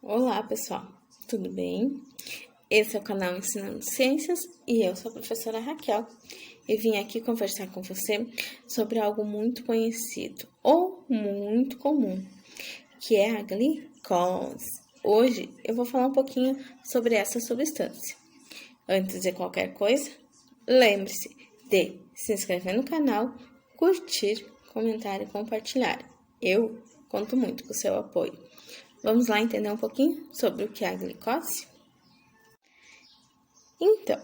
Olá, pessoal, tudo bem? Esse é o canal Ensinando Ciências e eu sou a professora Raquel e vim aqui conversar com você sobre algo muito conhecido ou muito comum, que é a glicose. Hoje eu vou falar um pouquinho sobre essa substância. Antes de qualquer coisa, lembre-se de se inscrever no canal, curtir, comentar e compartilhar. Eu conto muito com o seu apoio. Vamos lá entender um pouquinho sobre o que é a glicose? Então,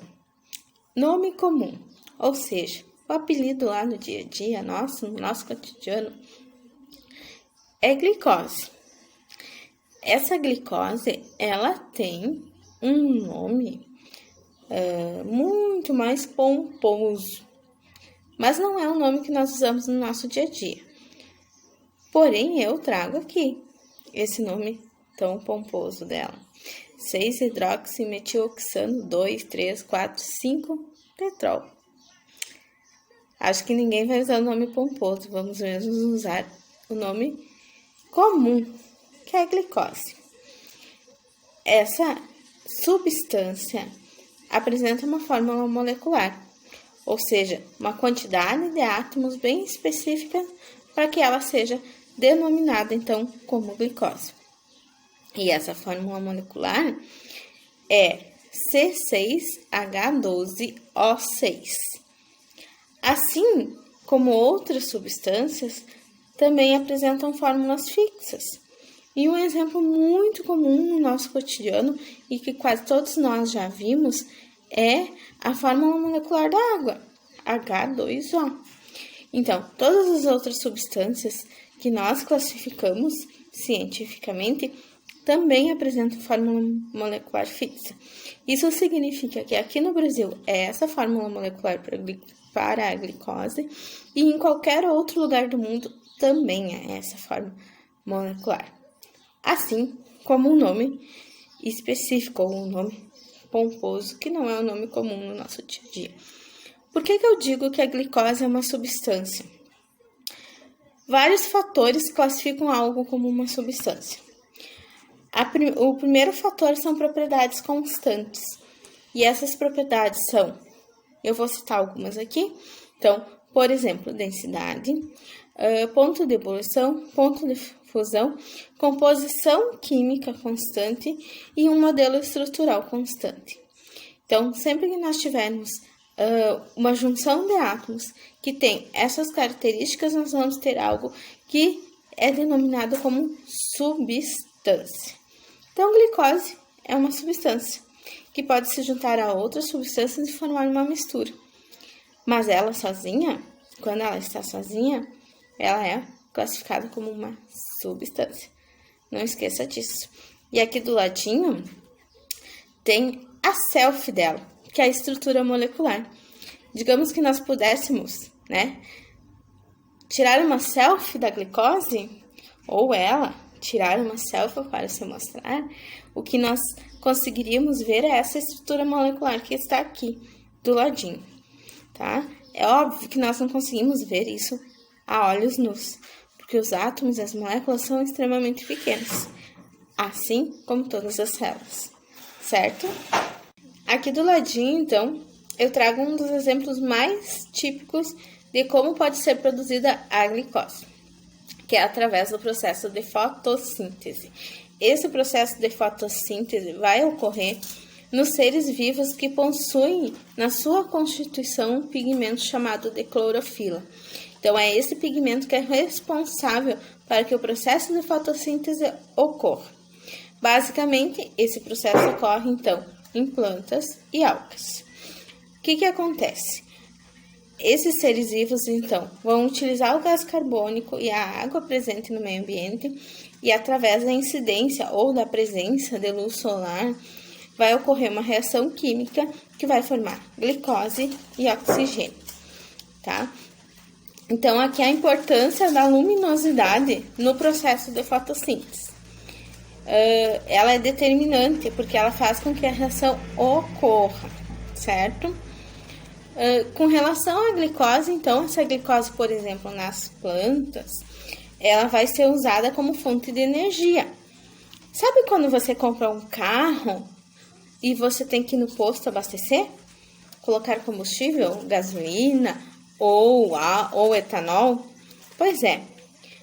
nome comum, ou seja, o apelido lá no dia a dia nosso, no nosso cotidiano, é glicose. Essa glicose, ela tem um nome muito mais pomposo, mas não é o nome que nós usamos no nosso dia a dia. Porém, eu trago aqui esse nome tão pomposo dela. 6-hidroximetioxano 2,3,4,5-tetrol. Acho que ninguém vai usar o nome pomposo, vamos mesmo usar o nome comum, que é a glicose. Essa substância apresenta uma fórmula molecular, ou seja, uma quantidade de átomos bem específica para que ela seja denominada, então, como glicose. E essa fórmula molecular é C6H12O6. Assim como outras substâncias, também apresentam fórmulas fixas. E um exemplo muito comum no nosso cotidiano e que quase todos nós já vimos é a fórmula molecular da água, H2O. Então, todas as outras substâncias que nós classificamos cientificamente também apresentam fórmula molecular fixa. Isso significa que aqui no Brasil é essa fórmula molecular para a glicose e em qualquer outro lugar do mundo também é essa fórmula molecular. Assim como um nome específico ou um nome pomposo, que não é um nome comum no nosso dia a dia. Por que eu digo que a glicose é uma substância? Vários fatores classificam algo como uma substância. O primeiro fator são propriedades constantes. E essas propriedades são, eu vou citar algumas aqui. Então, por exemplo, densidade, ponto de ebulição, ponto de fusão, composição química constante e um modelo estrutural constante. Então, sempre que nós tivermos uma junção de átomos que tem essas características, nós vamos ter algo que é denominado como substância. Então, glicose é uma substância que pode se juntar a outras substâncias e formar uma mistura. Mas ela sozinha, quando ela está sozinha, ela é classificada como uma substância. Não esqueça disso. E aqui do ladinho tem a selfie dela, que é a estrutura molecular. Digamos que nós pudéssemos, tirar uma selfie da glicose, ou ela tirar uma selfie para se mostrar, o que nós conseguiríamos ver é essa estrutura molecular que está aqui, do ladinho, tá? É óbvio que nós não conseguimos ver isso a olhos nus, porque os átomos e as moléculas são extremamente pequenos, assim como todas as células, certo? Aqui do ladinho, então, eu trago um dos exemplos mais típicos de como pode ser produzida a glicose, que é através do processo de fotossíntese. Esse processo de fotossíntese vai ocorrer nos seres vivos que possuem na sua constituição um pigmento chamado de clorofila. Então, é esse pigmento que é responsável para que o processo de fotossíntese ocorra. Basicamente, esse processo ocorre, então, em plantas e algas. O que acontece? Esses seres vivos, então, vão utilizar o gás carbônico e a água presente no meio ambiente e, através da incidência ou da presença de luz solar, vai ocorrer uma reação química que vai formar glicose e oxigênio, tá? Então, aqui a importância da luminosidade no processo de fotossíntese. Ela é determinante porque ela faz com que a reação ocorra, certo? Com relação à glicose, então, essa glicose, por exemplo, nas plantas, ela vai ser usada como fonte de energia. Sabe quando você compra um carro e você tem que ir no posto abastecer? Colocar combustível, gasolina ou etanol? Pois é,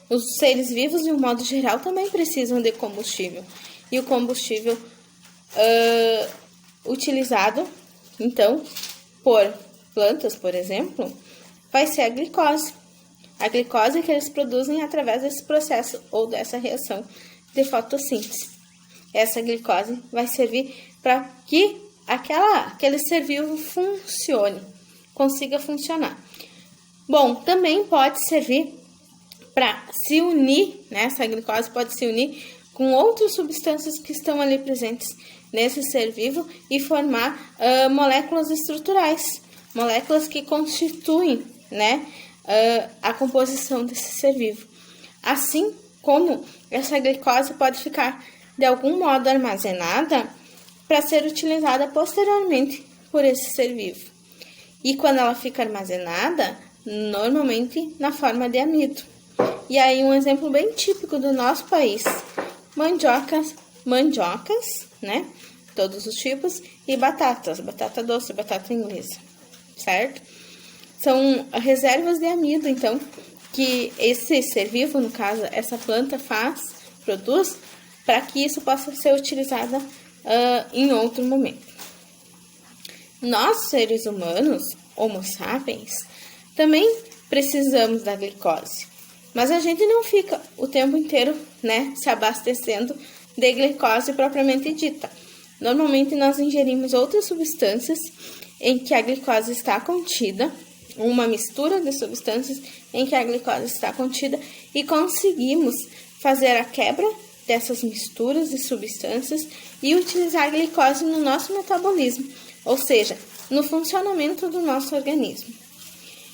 os seres vivos, de um modo geral, também precisam de combustível. E o combustível utilizado, então, por plantas, por exemplo, vai ser a glicose. A glicose que eles produzem através desse processo ou dessa reação de fotossíntese. Essa glicose vai servir para que aquele ser vivo funcione, consiga funcionar. Bom, também pode servir para se unir, né? Essa glicose pode se unir com outras substâncias que estão ali presentes nesse ser vivo e formar moléculas estruturais, moléculas que constituem, né, a composição desse ser vivo. Assim como essa glicose pode ficar de algum modo armazenada para ser utilizada posteriormente por esse ser vivo. E quando ela fica armazenada, normalmente na forma de amido. E aí um exemplo bem típico do nosso país: mandiocas, né? Todos os tipos, e batatas, batata doce, batata inglesa, certo? São reservas de amido, então, que esse ser vivo, no caso, essa planta produz, para que isso possa ser utilizado em outro momento. Nós, seres humanos, Homo sapiens, também precisamos da glicose, mas a gente não fica o tempo inteiro, né, se abastecendo de glicose propriamente dita. Normalmente nós ingerimos outras substâncias em que a glicose está contida, uma mistura de substâncias em que a glicose está contida, e conseguimos fazer a quebra dessas misturas de substâncias e utilizar a glicose no nosso metabolismo, ou seja, no funcionamento do nosso organismo.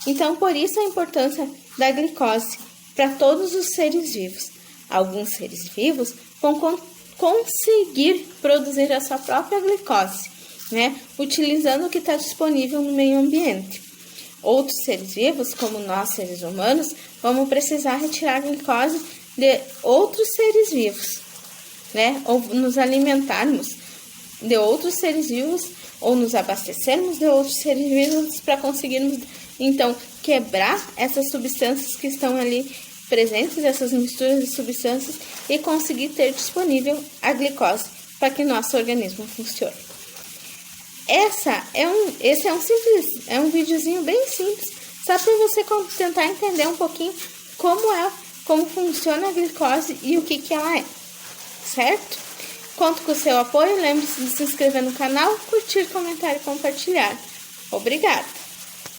Então, por isso a importância da glicose para todos os seres vivos. Alguns seres vivos vão conseguir produzir a sua própria glicose, né, utilizando o que está disponível no meio ambiente. Outros seres vivos, como nós, seres humanos, vamos precisar retirar a glicose de outros seres vivos, né, ou nos alimentarmos de outros seres vivos, ou nos abastecermos de outros seres vivos para conseguirmos, então, quebrar essas substâncias que estão ali presentes, essas misturas de substâncias, e conseguir ter disponível a glicose para que nosso organismo funcione. Esse é um videozinho bem simples, só para você tentar entender um pouquinho como funciona a glicose e o que ela é, certo? Conto com o seu apoio, lembre-se de se inscrever no canal, curtir, comentar e compartilhar. Obrigada!